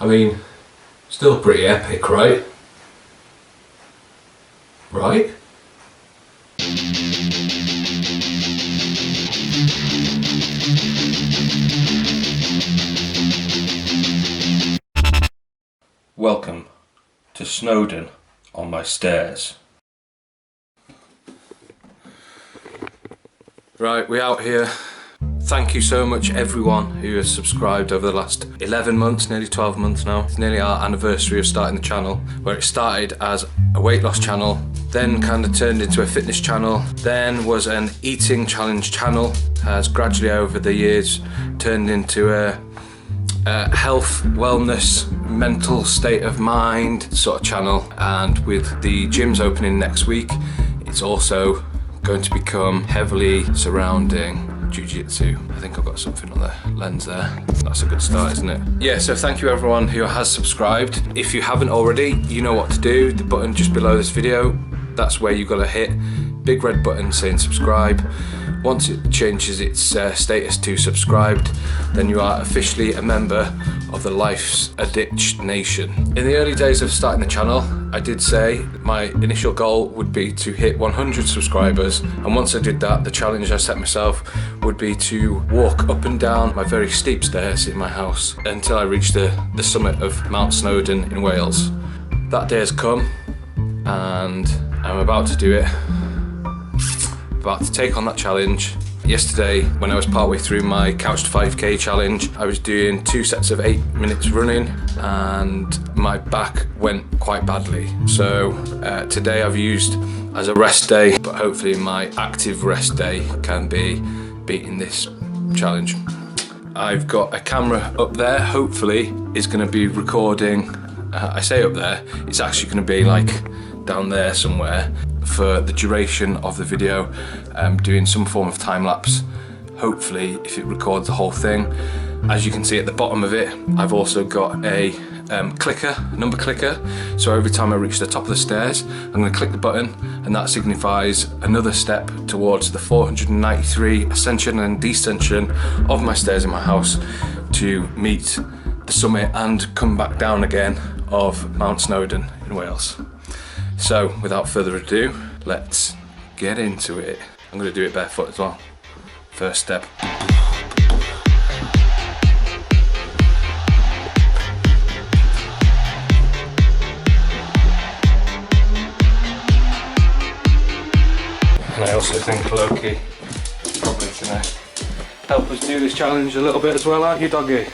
I mean, still pretty epic, right? Right? Welcome to Snowdon on my stairs. Right, we're out here. Thank you so much everyone who has subscribed over the last 11 months, nearly 12 months now. It's nearly our anniversary of starting the channel, where it started as a weight loss channel, then kind of turned into a fitness channel, then was an eating challenge channel, has gradually over the years turned into a health, wellness, mental state of mind sort of channel, and with the gyms opening next week, it's also going to become heavily surrounding jiu-jitsu. I think I've got something on the lens there. That's a good start, isn't it? Yeah, so thank you everyone who has subscribed. If you haven't already, you know what to do. The button just below this video, that's where you've got to hit. Big red button saying subscribe. Once it changes its status to subscribed, then you are officially a member of the Life's a Ditch Nation. In the early days of starting the channel, I did say my initial goal would be to hit 100 subscribers, and once I did that, the challenge I set myself would be to walk up and down my very steep stairs in my house until I reached the summit of Mount Snowdon in Wales. That day has come, and I'm about to do it. About to take on that challenge. Yesterday, when I was partway through my Couch to 5k challenge, I was doing 2 sets of 8 minutes running and my back went quite badly. So today I've used as a rest day, but hopefully my active rest day can be beating this challenge. I've got a camera up there, hopefully is going to be recording, I say up there, it's actually going to be like down there somewhere for the duration of the video, doing some form of time lapse, hopefully if it records the whole thing. As you can see at the bottom of it, I've also got a number clicker, so every time I reach the top of the stairs I'm going to click the button, and that signifies another step towards the 493 ascension and descension of my stairs in my house to meet the summit and come back down again of Mount Snowdon in Wales. So without further ado, let's get into it. I'm going to do it barefoot as well. First step. And I also think Loki is probably going to help us do this challenge a little bit as well, aren't you, doggy?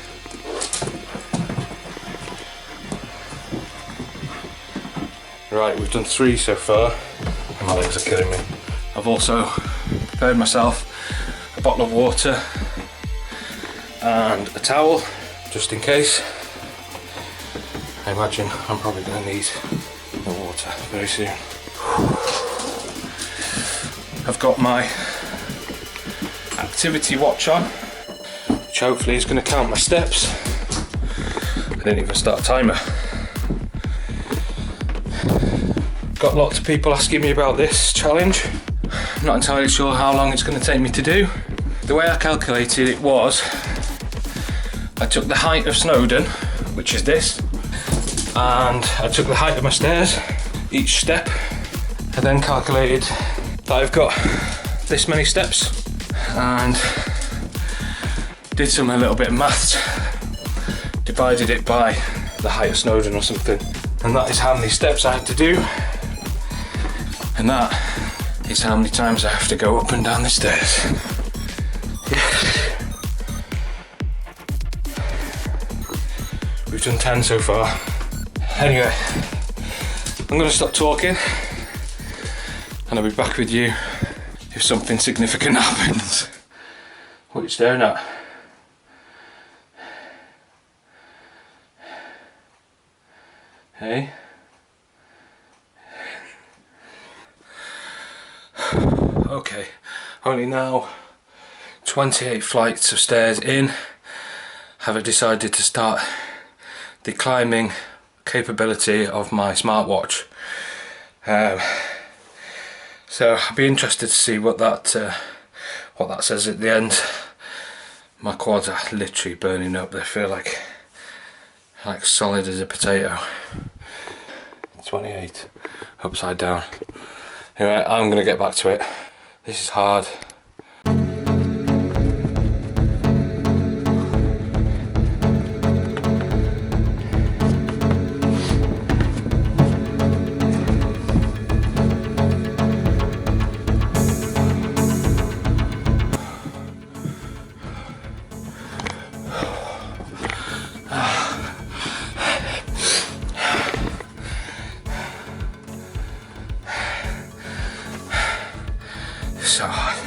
Right, we've done 3 so far, and my legs are killing me. I've also prepared myself a bottle of water and a towel, just in case. I imagine I'm probably going to need the water very soon. I've got my activity watch on, which hopefully is going to count my steps. I didn't even start a timer. Got lots of people asking me about this challenge. I'm not entirely sure how long it's going to take me to do. The way I calculated it was, I took the height of Snowdon, which is this, and I took the height of my stairs, each step. I then calculated that I've got this many steps and did a little bit of maths, divided it by the height of Snowdon or something, and that is how many steps I had to do. And that is how many times I have to go up and down the stairs. Yes. We've done 10 so far. Anyway, I'm going to stop talking and I'll be back with you if something significant happens. What are you staring at? Hey? Okay, only now 28 flights of stairs in have I decided to start the climbing capability of my smartwatch. So I'll be interested to see what that says at the end. My quads are literally burning up. They feel like Like solid as a potato. 28, upside down. Anyway, I'm gonna get back to it. This is hard. So hard.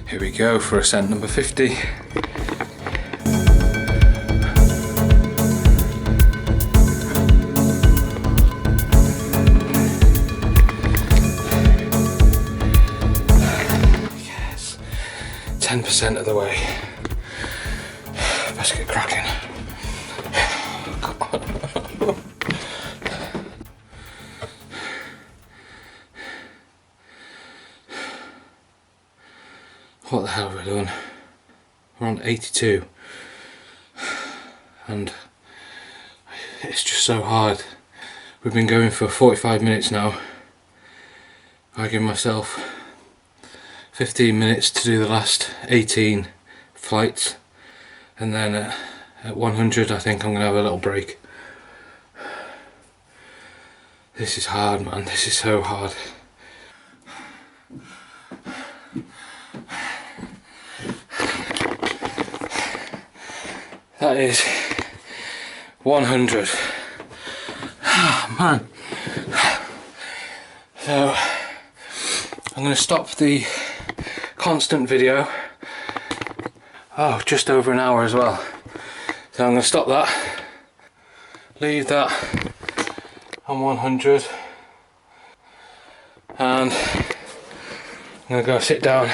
Here we go for ascent number 50. Yes, 10% of the way. Let's get cracking. What the hell have we done? We're on 82 and it's just so hard. We've been going for 45 minutes now. I give myself 15 minutes to do the last 18 flights, and then at 100 I think I'm going to have a little break. This is hard, man, this is so hard. That is 100. Oh, man. So I'm going to stop the constant video. Oh, just over an hour as well. So I'm going to stop that. Leave that on 100. And I'm going to go sit down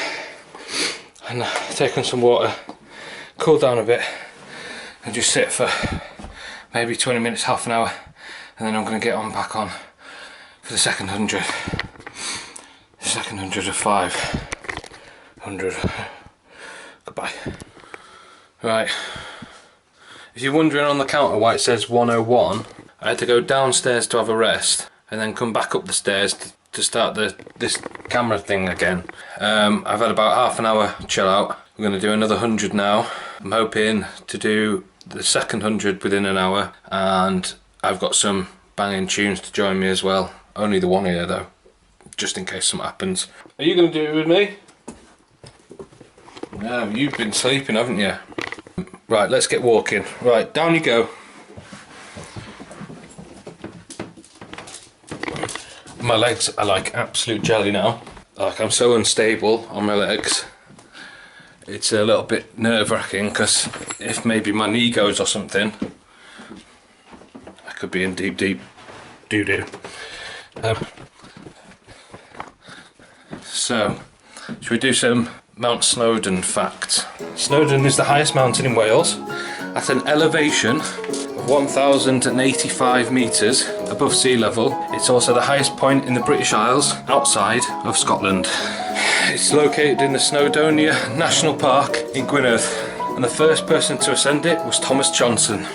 and take on some water, cool down a bit, and just sit for maybe 20 minutes, half an hour, and then I'm going to get on back on for the second 100. The second 100 of 500. Goodbye. Right. If you're wondering on the counter why it says 101, I had to go downstairs to have a rest and then come back up the stairs to start this camera thing again. I've had about half an hour chill out. We're going to do another 100 now. I'm hoping to do the second 100 within an hour, and I've got some banging tunes to join me as well. Only the one here though, just in case something happens. Are you going to do it with me? No, you've been sleeping, haven't you? Right, let's get walking. Right, down you go. My legs are like absolute jelly now. Like, I'm so unstable on my legs. It's a little bit nerve-wracking because if maybe my knee goes or something, I could be in deep doo-doo. So, should we do some Mount Snowdon facts? Snowdon is the highest mountain in Wales at an elevation of 1,085 metres above sea level. It's also the highest point in the British Isles outside of Scotland. It's located in the Snowdonia National Park in Gwynedd, and the first person to ascend it was Thomas Johnson.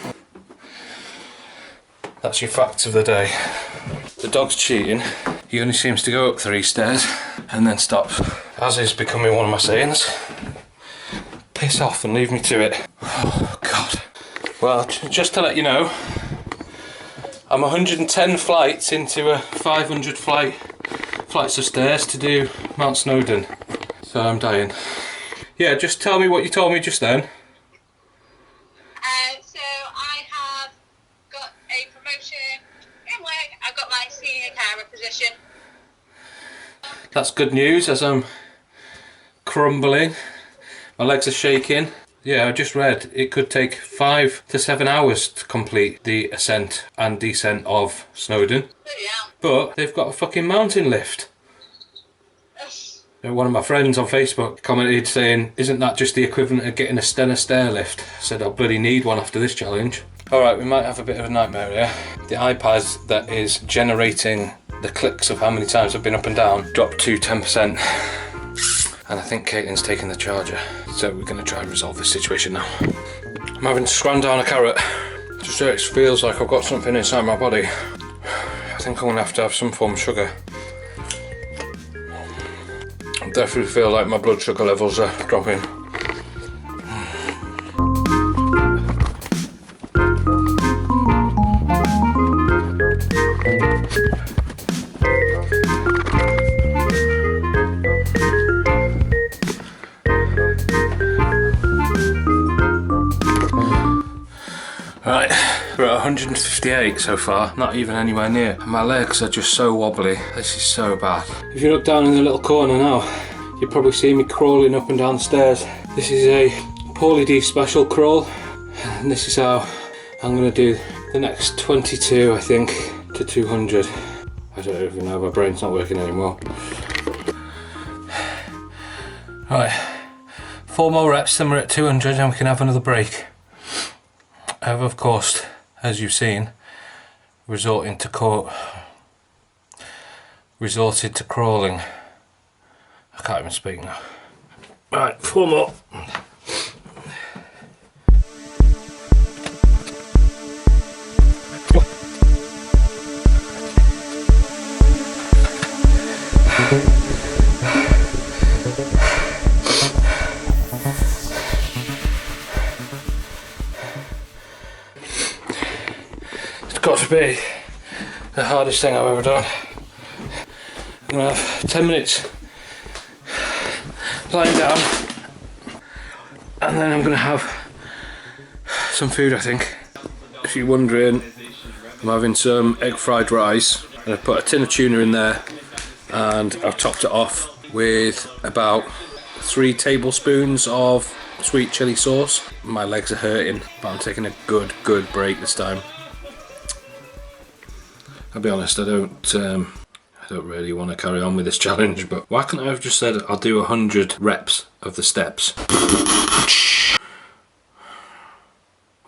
That's your facts of the day. The dog's cheating. He only seems to go up 3 stairs and then stops, as is becoming one of my sayings. Piss off and leave me to it. Oh God. Well, just to let you know, I'm 110 flights into a 500 flights of stairs to do Mount Snowdon. So I'm dying. Yeah, just tell me what you told me just then. So I have got a promotion in work. I've got my senior carer position. That's good news as I'm crumbling. My legs are shaking. Yeah, I just read it could take 5 to 7 hours to complete the ascent and descent of Snowdon. Yeah. But they've got a fucking mountain lift. One of my friends on Facebook commented saying, isn't that just the equivalent of getting a Stena stair lift? I said, I'll bloody need one after this challenge. Alright, we might have a bit of a nightmare here. The iPad that is generating the clicks of how many times I've been up and down dropped to 10%. and I think Caitlin's taking the charger. So we're going to try and resolve this situation now. I'm having to scram down a carrot just so it feels like I've got something inside my body. I think I'm going to have some form of sugar. I definitely feel like my blood sugar levels are dropping. Right, we're at 158 so far, not even anywhere near. My legs are just so wobbly, this is so bad. If you look down in the little corner now, you'll probably see me crawling up and down the stairs. This is a Paulie D special crawl, and this is how I'm going to do the next 22, I think, to 200. I don't even know, my brain's not working anymore. Right, 4 more reps, then we're at 200 and we can have another break. I have, of course, as you've seen, resorted to crawling. I can't even speak now. Right, 4 more. Got to be the hardest thing I've ever done. I'm going to have 10 minutes lying down and then I'm going to have some food, I think. If you're wondering, I'm having some egg fried rice and I've put a tin of tuna in there and I've topped it off with about 3 tablespoons of sweet chilli sauce. My legs are hurting, but I'm taking a good break this time. I'll be honest, I don't really want to carry on with this challenge, but why couldn't I have just said I'll do 100 reps of the steps?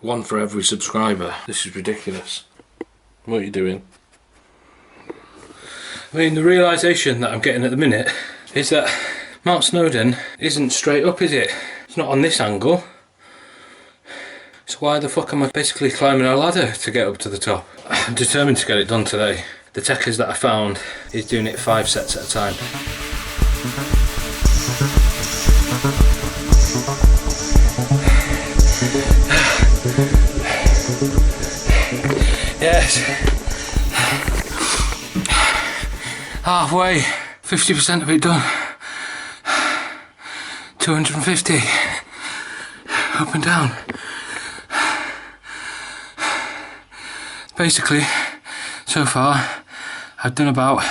1 for every subscriber. This is ridiculous. What are you doing? I mean, the realisation that I'm getting at the minute is that Mount Snowdon isn't straight up, is it? It's not on this angle. So why the fuck am I basically climbing a ladder to get up to the top? I'm determined to get it done today. The techers that I found is doing it 5 sets at a time. Yes. Halfway, 50% of it done. 250. Up and down. Basically, so far, I've done about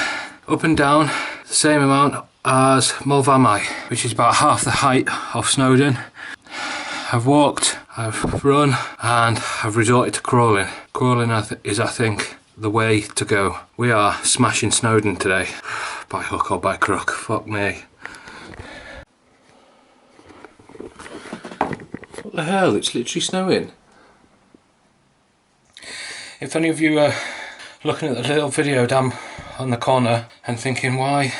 up and down the same amount as ʻʊɨðva, which is about half the height of Snowdon. I've walked, I've run, and I've resorted to crawling. Crawling is, I think, the way to go. We are smashing Snowdon today, by hook or by crook. Fuck me. What the hell? It's literally snowing. If any of you are looking at the little video down on the corner and thinking why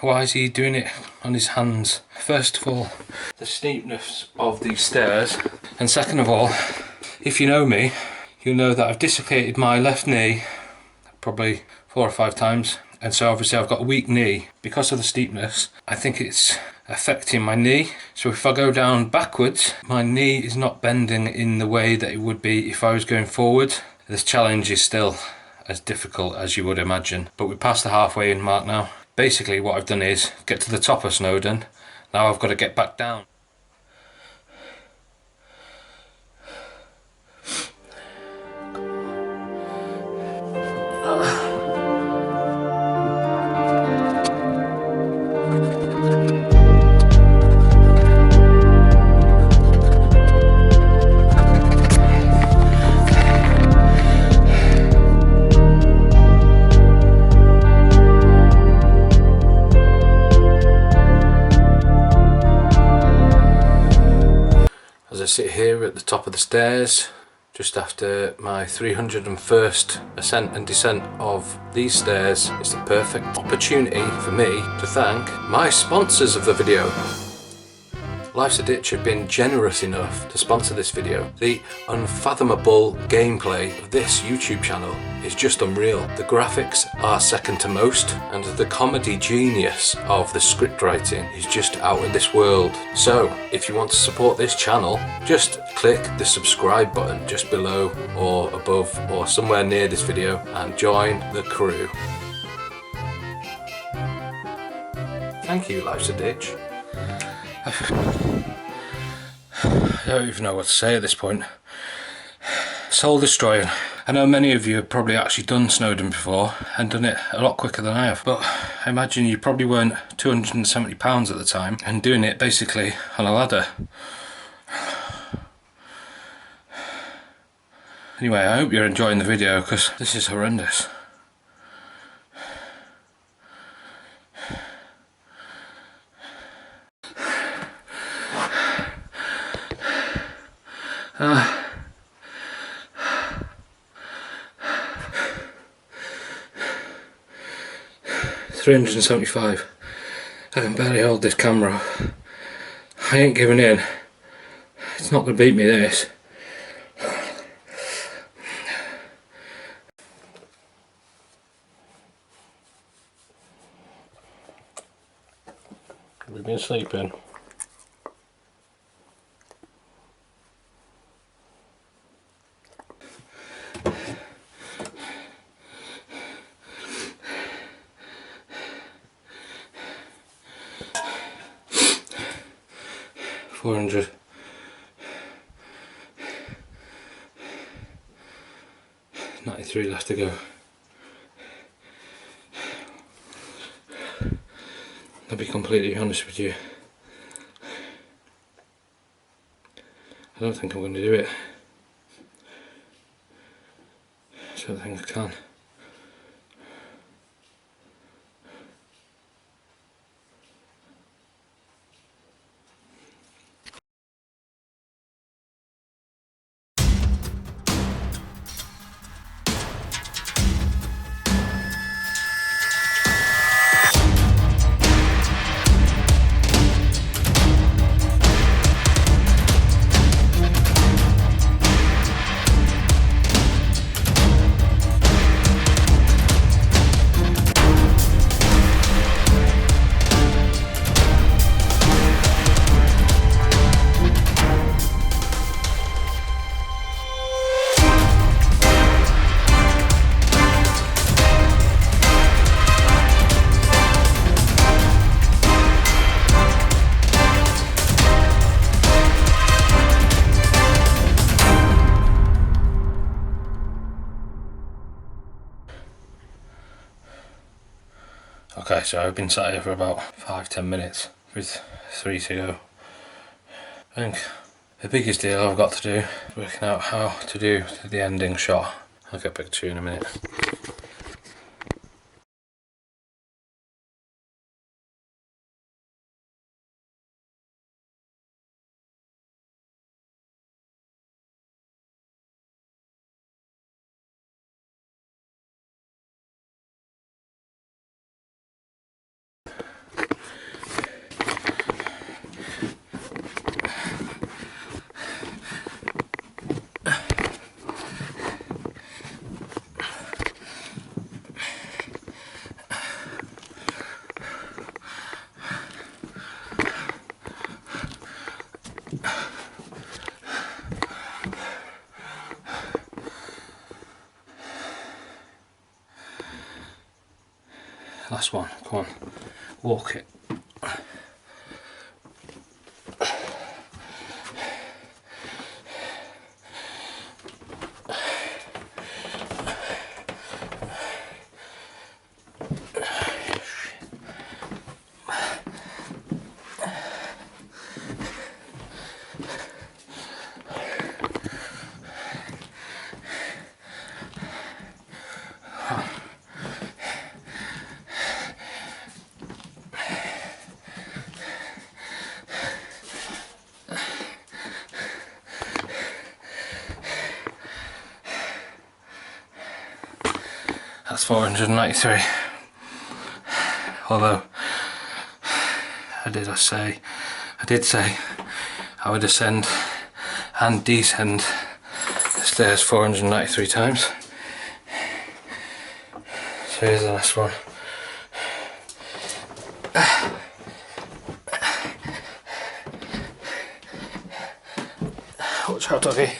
is he doing it on his hands? First of all, the steepness of these stairs, and second of all, if you know me, you'll know that I've dislocated my left knee probably 4 or 5 times, and so obviously I've got a weak knee. Because of the steepness, I think it's affecting my knee, so if I go down backwards, my knee is not bending in the way that it would be if I was going forward. This challenge is still as difficult as you would imagine, but we're past the halfway in mark now. Basically what I've done is get to the top of Snowdon, now I've got to get back down. As I sit here at the top of the stairs, just after my 301st ascent and descent of these stairs. It's the perfect opportunity for me to thank my sponsors of the video. Life's a Ditch have been generous enough to sponsor this video. The unfathomable gameplay of this YouTube channel is just unreal. The graphics are second to most, and the comedy genius of the script writing is just out of this world. So, if you want to support this channel, just click the subscribe button just below or above or somewhere near this video and join the crew. Thank you, Life's a Ditch. I don't even know what to say at this point. Soul destroying. I know many of you have probably actually done Snowdon before and done it a lot quicker than I have, but I imagine you probably weren't £270 at the time and doing it basically on a ladder. Anyway, I hope you're enjoying the video because this is horrendous. $375. I can barely hold this camera. I ain't giving in. It's not gonna beat me, this. We've been sleeping. $400. $93 left to go. I'll be completely honest with you. I don't think I'm going to do it. I don't think I can. Okay, so I've been sat here for about 5-10 minutes with 3 to go. I think the biggest deal I've got to do is working out how to do the ending shot. I'll get back to you in a minute. Last one, come on, walk it. That's 493. Although I did say I would ascend and descend the stairs 493 times. So here's the last one. Watch out, doggy.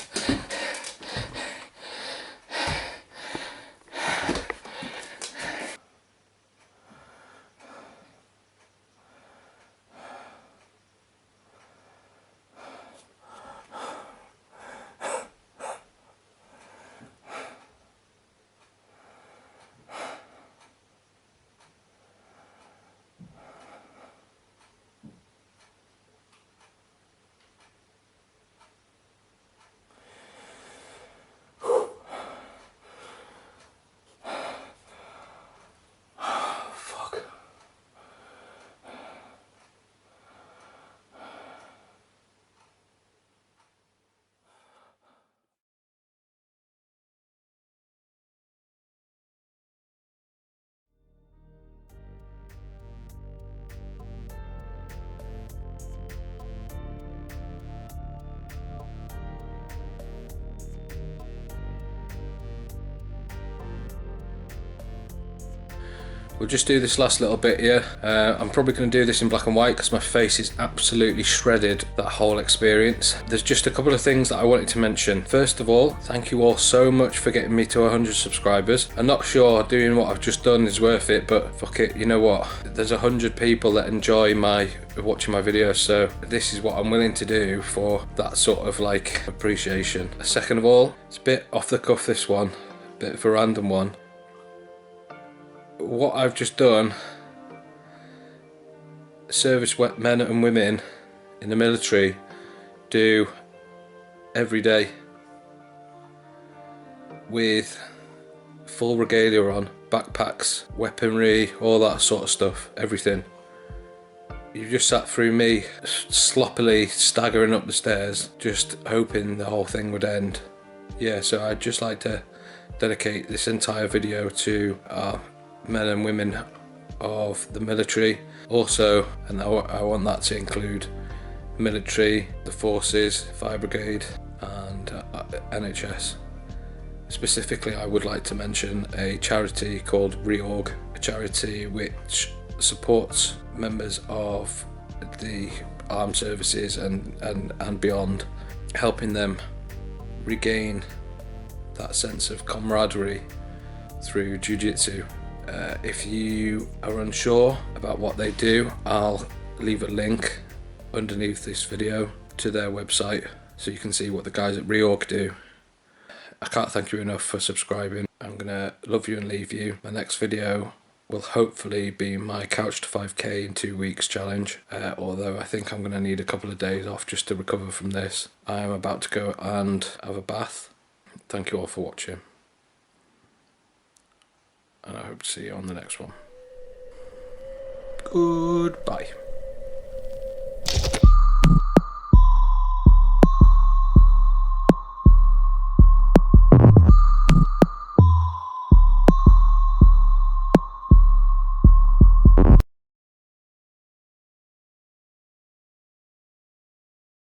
We'll just do this last little bit here. I'm probably going to do this in black and white because my face is absolutely shredded that whole experience. There's just a couple of things that I wanted to mention. First of all, thank you all so much for getting me to 100 subscribers. I'm not sure doing what I've just done is worth it, but fuck it, you know what? There's 100 people that enjoy watching my videos, so this is what I'm willing to do for that sort of like appreciation. Second of all, it's a bit off the cuff, this one, a bit of a random one. What I've just done, service men and women in the military do every day with full regalia on, backpacks, weaponry, all that sort of stuff, everything. You just sat through me sloppily staggering up the stairs, just hoping the whole thing would end. Yeah, so I'd just like to dedicate this entire video to our men and women of the military. Also, and I want that to include military, the forces, fire brigade and NHS. Specifically, I would like to mention a charity called Reorg, a charity which supports members of the armed services and beyond, helping them regain that sense of camaraderie through jiu-jitsu. If you are unsure about what they do, I'll leave a link underneath this video to their website so you can see what the guys at Reorg do. I can't thank you enough for subscribing. I'm gonna love you and leave you. My next video will hopefully be my Couch to 5k in 2 weeks challenge, although I think I'm gonna need a couple of days off just to recover from this. I am about to go and have a bath. Thank you all for watching, and I hope to see you on the next one. Goodbye.